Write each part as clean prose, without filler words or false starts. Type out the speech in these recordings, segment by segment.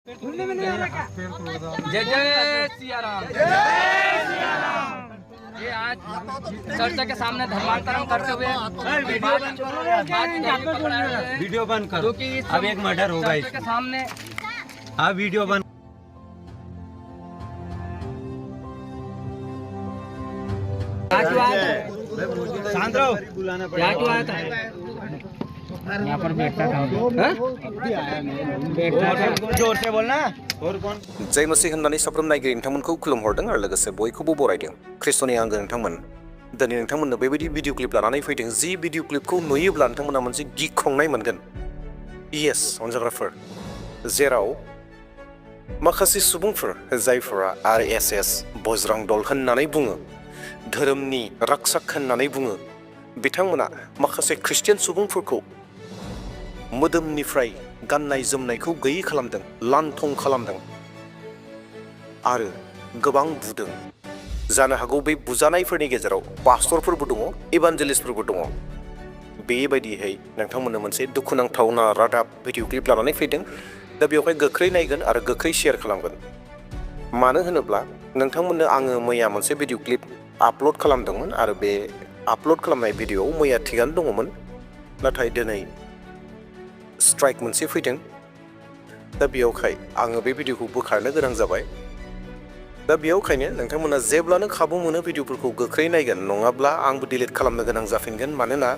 जय जय सिया राम। ये आज चर्चा के सामने धर्मांतरण करते हुए वीडियो बंद करो क्योंकि अब एक मर्डर होगा इसके सामने। हाँ वीडियो बंद। शांत रहो। यहाँ क्यों आया था? यहाँ पर बैठता था। जोर से बोलना। और कौन? जय मसीह होननानै साफ्रोम नायगिरि नोंथांमोनखौ खुलुमहरदों आरो लोगोसे बयखौबो बरायदों। ख्रिस्ट'नि आंगो नोंथांमोन, दिनै नोंथांमोननो बेबायदि भिडिअ क्लिप लानानै फैदों जि भिडिअ क्लिपखौ नुयोब्ला नोंथांमोना मोनसे गिखांनाय मोनगोन। येस अनजाग्राफोर, जेराव माखासे सुबुंफोर जायफोरा RSS बजरां दल होननानै बुङो, धोरोमनि राक्षक होननानै बुङो, बिथांमोना माखासे ख्रिस्टियान सुबुंफोरखौ मोदोमनिफ्राय गाननाय जोमनायखौ गैयै खालामदों, लांथं खालामदों आरो गोबां बुदों। जानो हागौ बे बुजानायफोरनि गेजेराव पास्टरफोरबो दङ, इभान्जेलिस्टफोरबो दङ। बेबायदियै नोंथांमोननो मोनसे दुखुनांथावना रादाब भिडिअ क्लिप लानानै फैदों। दा बेवहाय गोख्रै नायगोन आरो गोख्रै शेयार खालामगोन। मानो होनोब्ला नोंथांमोननो आङो मैया मोनसे भिडिअ क्लिप आपल'ड खालामदोंमोन आरो बे आपल'ड खालामनाय भिडिअआव मैया थिगानो दङमोन, नाथाय दिनै स्ट्राइक मोनसे फैदों। दा बेयावखाय आङो बे भिडिअखौ बोखारनो गोनां जाबाय। दा बेयावखायनो नोंथांमोना जेब्लानो खाबु मोनो भिडिअफोरखौ गोख्रै नायगोन, नङाब्ला आंबो डिलिट खालामनो गोनां जाफिनगोन। मानोना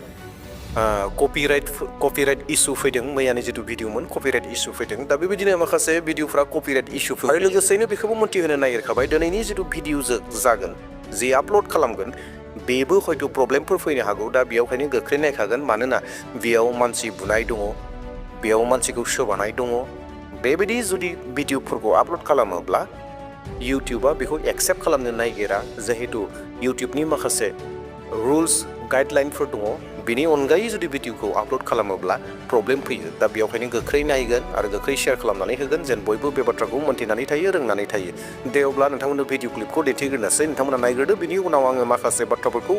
कपिराइट इस्यु फैदों। मैयानि जिथु भिडिअमोन कपिराइट इस्यु फैदों। दा बेबायदिनो माखासे भिडिअफ्रा कपिराइट इस्यु फैदों आरो लोगोसेनो बेखौबो मोन्थिहोनो नागिरखाबाय दिनैनि जिथु भिडिअ जागोन, जि आपल'ड खालामगोन, बेबो हयथ' प्रब्लेमफोर फैनो हागौ। दा बेयावखायनो गोख्रै नायखागोन, मानोना बेयाव मानसि बुनाय दङ, बेयाव मानसिखौ सोबानाय दङ। बेबायदि जुदि भिडिअफोरखौ आपल'ड खालामोब्ला इउटिउबा बेखौ एक्सेप्ट खालामनो नागिरा, जिहेतु इउटिउबनि माखासे रुल्स गाइडलाइनफोर दङ। बेनि अनगायै जुदि भिडिअखौ आपल'ड खालामोब्ला प्रब्लेम फैयो। दा बेयावखायनो गोख्रै नायगोन आरो गोख्रै शेयार खालामनानै होगोन, जेन बयबो बे बाथ्राखौ मोन्थिनानै थायो, रोंनानै थायो। दे अब्ला नोंथांमोननो भिडिअ क्लिपखौ दिन्थिग्रोनोसै। नोंथांमोना नायग्रोदो, बिनि उनाव आङो माखासे बाथ्राफोरखौ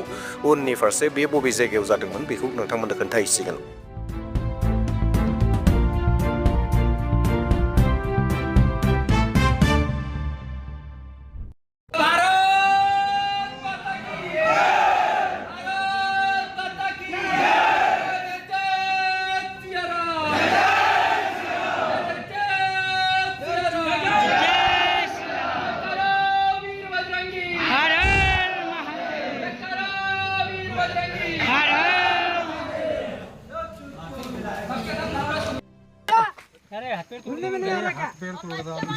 उननि फारसे बे बबे जायगायाव जादोंमोन बेखौ नोंथांमोननो खोन्थाहैसिगोन।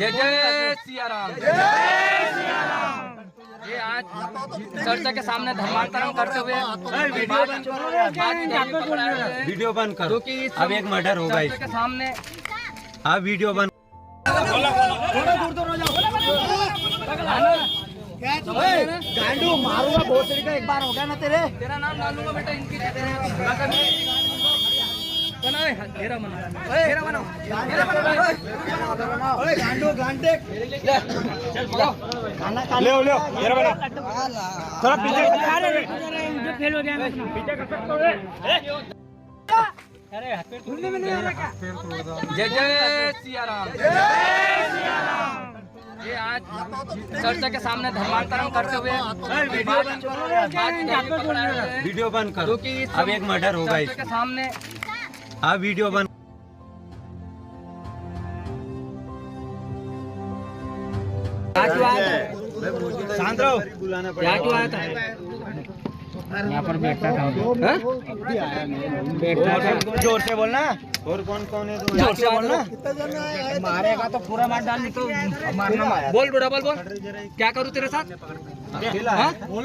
जय जय सिया राम। ये आज चर्चा के सामने धर्मांतरण करते हुए वीडियो बंद करो क्योंकि अब एक मर्डर होगा इसके सामने। हाँ वीडियो बंद। गांडू मारूंगा भोसड़ी का, एक बार हो गया ना तेरा नाम डालूंगा बेटा। इनकी घेरा बनाओ गांडू गांडे खाना खा ले घेरा बनाओ। थोड़ा पीछे फेल हो गया पीछे कर सकते हो। जय जय सिया राम। ये आज चर्चा के सामने धर्मांतरण करते हुए वीडियो बंद करो क्योंकि अब एक मर्डर होगा इसके सामने। हाँ वीडियो बंद। शांत रहो। यहाँ क्यों आया था? यहाँ पर बैठता था। जोर से बोलना। और कौन कौन है? जोर से बोलना। मारेगा तो पूरा मार डाल, नहीं तो मारना। बोल डबल बोल। क्या करूँ तेरे साथ?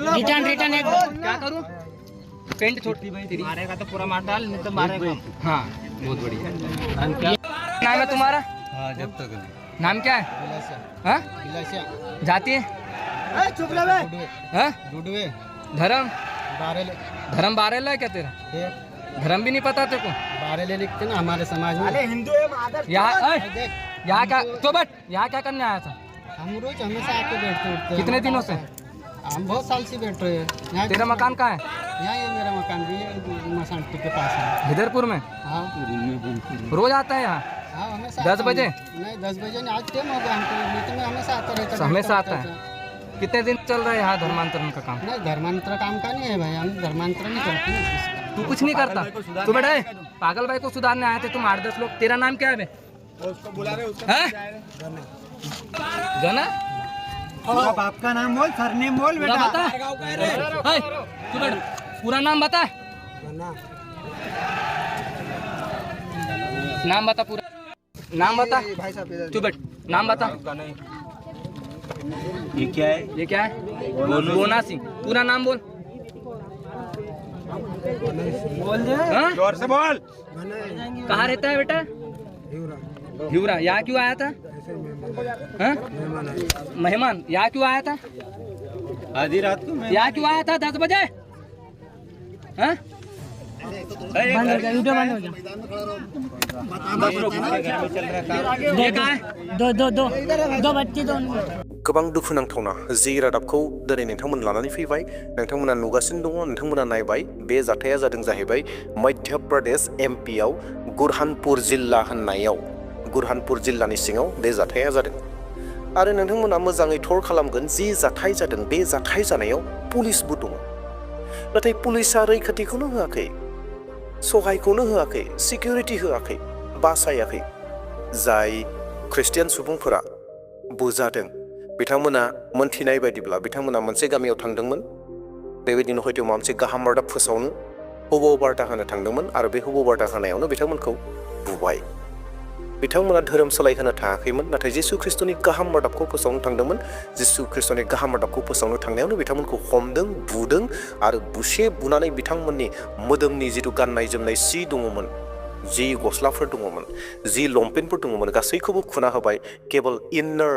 रिटर्न एक क्या करूँ? पेंट छोटी भाई तेरी। मारेगा तो पूरा मार डाल, नहीं तो मारेगा। हाँ बहुत बढ़िया। नाम है तुम्हारा? हाँ जब तक नाम क्या है? हाँ जाती है? चुप रहे। हाँ डुडवे धर्म बारेले बारेला है क्या तेरा? धर्म भी नहीं पता तेरे को? बारेले लिखते ना हमारे समाज में। अरे हिंदू है मादर। यहाँ क्या तो बट यहाँ क्या करने आया था? हम रोज हमेशा आके बैठते उठते। कितने दिनों से? हम बहुत साल से बैठ रहे हैं। तेरा मकान कहाँ है? यहाँ ये मेरा मकान भी है, मसानटी के पास है। हिदरपुर में? हाँ रोज आता है यहाँ? हाँ हमेशा 10 बजे? नहीं 10 बजे नहीं, आज टाइम हो गया हमको, मीटिंग में हमेशा आता रहता है। हमेशा आता है। कितने दिन चल रहा है यहाँ धर्मांतरण का काम? नहीं धर्मांतर काम का नहीं है भाई, हम धर्मांतर नहीं करते हैं। तू कुछ नहीं करता? तू बेटा पागल भाई को सुधारने आए थे तुम 8-10 लोग। तेरा नाम क्या है बे? उसको बुला रहे, उसको गना? बाप का नाम बोल, सरनेम बोल पूरा बेटा। बता। हाय, तू बेटा पूरा नाम बता। नाम बता पूरा। नाम बता। भाई साहब तू बेट नाम बता। ये क्या है? ये क्या है? बोना सिंह। पूरा नाम बोल। बोल दे। हाँ? जोर से बोल। कहाँ रहता है बेटा? हिवरा। यहाँ क्यों आया था? हाँ? मेहमान। यहाँ क्यों आया था? आधी रात को मैं यहाँ क्यों आया था 10 बजे? हाँ? बंद हो गया, वीडियो बंद हो गया। ये कहाँ है? दो बच्चे दो। गोबां दुखुनांथावना जि रादाबखौ दिनै नोंथांमोन लानानै फैबाय, नोंथांमोना नुगासिनो दङ, नोंथांमोना नायबाय। बे जाथाया जादों जाहैबाय मध्य प्रदेश एमपिआव गुरहानपुर जिल्ला होननायाव, गुरहानपुर जिल्लानि सिङाव बे जाथाया जादों। आरो नोंथांमोना मोजाङै थर खालामगोन जि जाथाय जादों बे जाथाय जानायाव पुलिसबो दङ, नाथाय पुलिसा रैखाथिखौनो होआखै, सहायखौनो होआखै, सिकिउरिटि होआखै, बासायाखै। जाय ख्रिस्टियान सुबुंफोरा बुजादों बिथांमोना मोनथिनाय बायदिब्ला बिथांमोना मोनसे गामियाव थांदोंमोन, बेबायदिनो हयथ' माबा मोनसे गाहाम रादाब फोसावनो हबौ बार्ता होनो थांदोंमोन आरो बे हबौ बार्ता होनायावनो बिथांमोनखौ बुबाय। बिथांमोना धोरोम सोलायहोनो थाङाखैमोन, नाथाय जिसु ख्रिस्ट'नि गाहाम रादाबखौ फोसावनो थांदोंमोन। जिसु ख्रिस्ट'नि गाहाम रादाबखौ फोसावनो थांनायावनो बिथांमोनखौ हमदों, बुदों आरो बुनानै बिथांमोननि मोदोमनि जिथु गाननाय जोमनाय सि दङमोन, जि गस्लाफोर दङमोन, जि लंपेन्टफोर दङमोन, गासैखौबो खुना होबाय। केबल इन्नार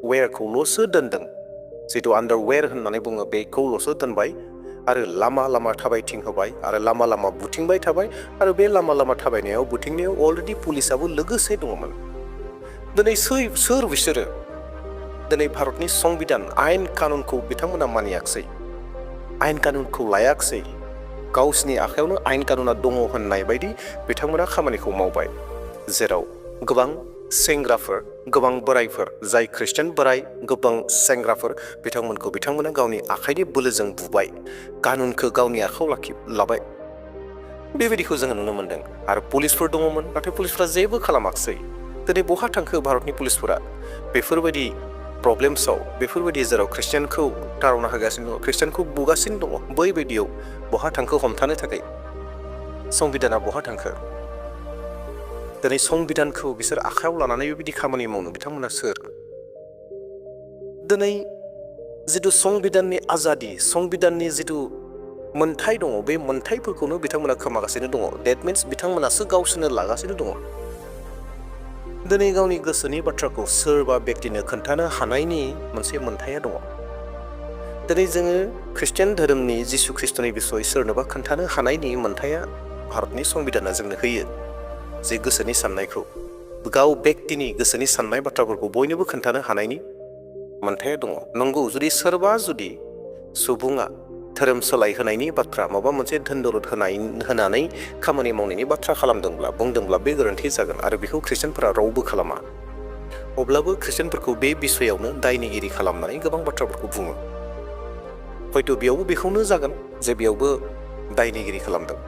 वेरखौल'सो दोनदों, जिथु आन्डारवेर होननानै बुङो बेखौल'सो दोनबाय आरो लामा लामा थाबायथिं होबाय आरो लामा लामा बुथिंबाय थाबाय। आरो बे लामा लामा थाबायनायाव बुथिंनायाव अलरेडि पुलिसाबो लोगोसे दङमोन। दिनै सोर बिसोरो? दिनै भारतनि संबिधान आयेन कानुनखौ बिथांमोना मानियाखिसै, आयेन कानुनखौ लायाखिसै। गावसिनि आखायावनो आयेन कानुना दङ होननाय बायदि बिथांमोना खामानिखौ मावबाय, जेराव गोबां सेंग्राफोर, गोबां बोरायफोर, जाय ख्रिस्टियान बोराय, गोबां सेंग्राफोर बिथांमोना गावनि आखाइनि बोलोजों बुबाय, कानुनखौ गावनि आखायाव लाबाय। बेबायदिखौ जोङो नुनो मोन्दों। आरो पुलिसफोर दङमोन, नाथाय पुलिसफोरा जेबो खालामाखिसै। दिनै बहा थांखो भारतनि पुलिसफोरा? बेफोरबायदि प्रब्लेम्सआव, बेफोरबायदि जेराव ख्रिस्टियानखौ टारावना होगासिनो दङ, ख्रिस्टियानखौ बुगासिनो दङ, बैबायदियाव बहा थांखो हमथानो थाखाय? संबिधाना बहा थांखो? दिनै संबिधानखौ बिसोर आखायाव लानानै बेबायदि खामानि मावनो बिथांमोना सोर? दिनै जिथु संबिधाननि आजादि, संबिधाननि जिथु मोन्थाय दङ, बे मोन्थायफोरखौनो बिथांमोना खोमागासिनो दङ। डेट मिन्स बिथांमोनासो गावसोरनो लागासिनो दङ। दिनै गावनि गोसोनि बाथ्राखौ सोरबा व्यक्तिनो खोन्थानो हानायनि मोनसे मोन्थाया दङ। दिनै जोङो ख्रिस्टियान धोरोमनि जिसु ख्रिस्ट'नि बिसय सोरनोबा खोन्थानो हानायनि मोन्थाया भारतनि संबिधाना जोंनो होयो। जे गोसोनि साननायखौ, गाव व्यक्तिनि गोसोनि साननाय बाथ्राफोरखौ बयनोबो खोन्थानो हानायनि मोन्थाया दङ। नंगौ, जुदि सुबुङा धोरोम सोलायहोनायनि बाथ्रा, माबा मोनसे धोन दौलत होनानै खामानि मावनायनि बाथ्रा खालामदोंब्ला, बुंदोंब्ला बे गोरोन्थि जागोन आरो बेखौ ख्रिस्टियानफोरा रावबो खालामा। अब्लाबो ख्रिस्टियानफोरखौ बे बिसयावनो दायनिगिरि खालामनानै गोबां बाथ्राफोरखौ बुङो। हयथ' बेयावबो बेखौनो जागोन जे बेयावबो दायनिगिरि खालामदों,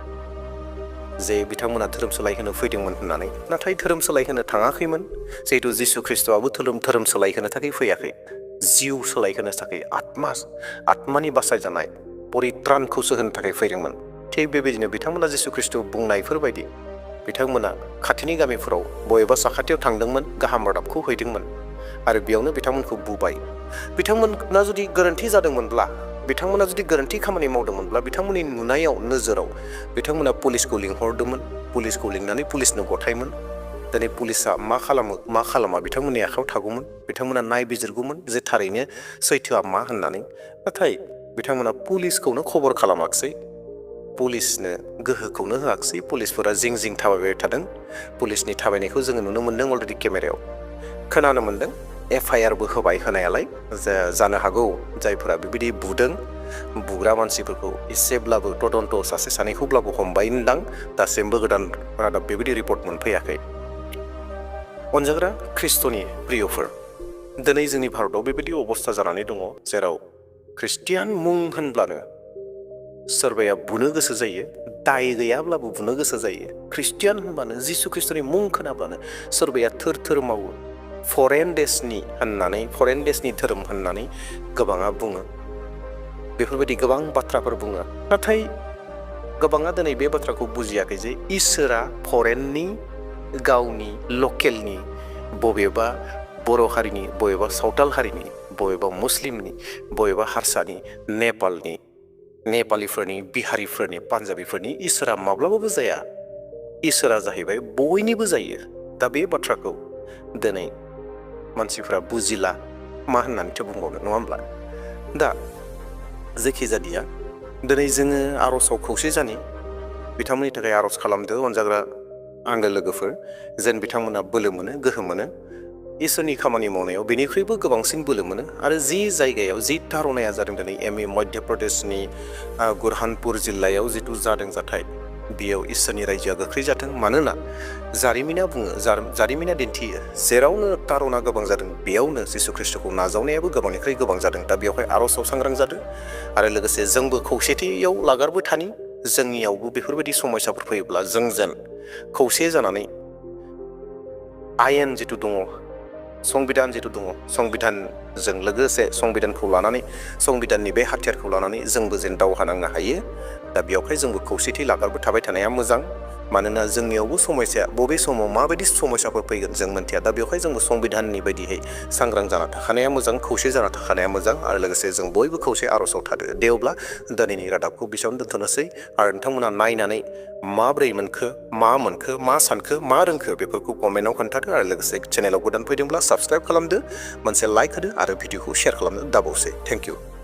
जे बिथांमोना धोरोम सोलायहोनो फैदोंमोन होननानै। नाथाय धोरोम सोलायहोनो थाङाखैमोन, जिहेतु जिसु ख्रिस्ट'आबो धोरोम सोलायहोनो थाखाय फैयाखै, जिउ सोलायहोनो थाखाय, आत्मानि बासायजानाय परित्रानखौसो होनो थाखाय फैदोंमोन। थिग बेबायदिनो बिथांमोना जिसु ख्रिस्ट' बुंनायफोर बायदि बिथांमोना खाथिनि गामिफोराव बबेबा साखाथियाव थांदोंमोन, गाहाम रादाबखौ हैदोंमोन आरो बेयावनो बिथांमोनखौ बुबाय। बिथांमोना जुदि गोरोन्थि जादोंमोनब्ला, बिथांमोना जुदि गोरोन्थि खामानि मावदोंमोनब्ला, बिथांमोननि नुनायाव, नोजोराव बिथांमोना पुलिसखौ लिंहरदोंमोन, पुलिसखौ लिंनानै पुलिसनो गथायमोन। दिनै पुलिसा मा खालामो मा खालामा बिथांमोननि आखायाव थागौमोन, बिथांमोना नायबिजिरगौमोन जे थारैनो सैथोआ मा होननानै। नाथाय बिथांमोना पुलिसखौनो खबर खालामाखिसै, पुलिसनो गोहोखौनो होआखिसै। पुलिसफोरा जिं जिं थाबायबाय थादों। पुलिसनि थाबायनायखौ जोङो नुनो मोन्दों, अलरेडि केमेरायाव खोनानो मोन्दों। FIRबो होबाय होनायालाय, जानो हागौ जायफोरा बेबायदि बुग्रा मानसिफोरखौ एसेब्लाबो तदन्त सासे सानैखौब्लाबो हमबायदां। दासिमबो गोदान रादाब बेबायदि रिपर्ट मोनफैयाखै। अनजाग्रा ख्रिस्ट'नि प्रियफोर दिनै जोंनि भारताव बेबायदि अबस्था जानानै दङ जेराव ख्रिस्टियान मुं होनब्लानो सोरबाया बुनो गोसो जायो दाय गैयाब्लाबो बुनो गोसो जायो ख्रिस्टियान होनबानो जिसु ख्रिस्ट'नि मुं खोनाब्लानो सोरबाया थोर थोर मावो फरेन देशनि धोरोम होननानै गोबाङा बुङो बेफोरबायदि गोबां बाथ्राफोर बुङो नाथाय गोबाङा दिनै बे बाथ्राखौ बुजियाखै जे इसोरा फरेननि गावनि लकेलनि बबेबा बर' हारिनि बबेबा सावताल हारिनि बबेबा मुस्लिमनि बबेबा हारसानि नेपालिफोरनि बिहारिफोरनि पान्जाबिफोरनि इसोरा माब्लाबाबो जाया इसोरा जाहैबाय बयनिबो जायो दा बे बाथ्राखौ दिनै मानसिफ्रा बुजिला मा होननानैथो बुंबावनो नङा होमब्ला दा जेखि जादिया दिनै जोङो आर'जआव खौसे जानि बिथांमोननि थाखाय आर'ज खालामदो अनजाग्रा आंगो लोगोफोर जेन बिथांमोना बोलो मोनो गोहो मोनो इसोरनि खामानि मावनायाव बेनिख्रुइबो गोबांसिन बोलो मोनो आरो जि जायगायाव जि थारनाया जादों दिनै मध्य प्रदेशनि गुरहानपुर जिल्लायाव जिथु जादों जाथाय बेयाव इसोरनि रायजोआ गोख्रै जाथों मानोना जारिमिना दिन्थियो जेरावनो थारना गोबां जादों बेयावनो जिसु ख्रिस्ट'खौ नाजावनायाबो गोबांनिख्रुइ गोबां जादों दा बेवहाय आर'जआव सांग्रां जादों आरो लोगोसे जोंबो खौसेथियाव लागारबो थानि जोंनियावबो बेफोरबायदि समस्याफोर फैयोब्ला जों जेन खौसे जानानै आयेन जिथु दङ संबिधान जिथु दङ संबिधानजों लोगोसे संबिधानखौ लानानै संबिधाननि बे हाथियारखौ लानानै जोंबो जेन दावहा नांनो हायो दा बेवहाय जोंबो खौसेथि लागारबो थाबाय थानाया मोजां मानोना जोंनियावबो समस्या बबे समाव माबायदि समस्याफोर फैगोन जों मोन्थिया दा बेवहाय जोंबो संबिधाननि बायदियै सांग्रां जाना थाखानाया मोजां खौसे जाना थाखानाया मोजां आरो लोगोसे जों बयबो खौसे आर'जआव थादो दे अब्ला दिनैनि रादाबखौ बेसेयावनो दोनथ'नोसै आरो नोंथांमोना नायनानै माब्रै मोनखो मा सानखो मा रोंखो बेफोरखौ कमेन्टआव खोन्थादो आरो लोगोसे चेनेलाव गोदान फैदोंब्ला साबस्क्राइब खालामदो मोनसे लाइक होदो आरो भिडिअखौ शेयार खालामनो दाबावसै थेंक इउ